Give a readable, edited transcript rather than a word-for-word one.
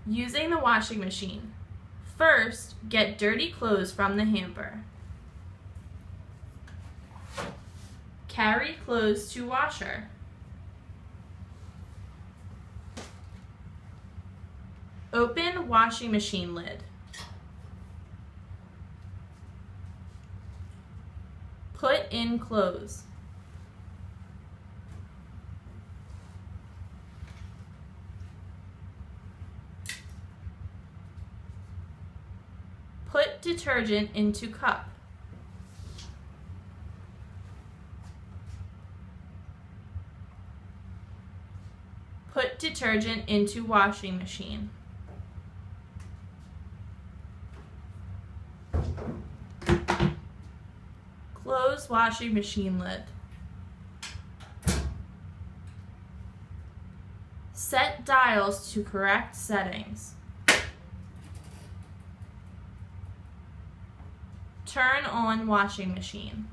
Using the washing machine. First, get dirty clothes from the hamper. Carry clothes to washer. Open washing machine lid. Put in clothes. Put detergent into cup. Put detergent into washing machine. Close washing machine lid. Set dials to correct settings. Turn on washing machine.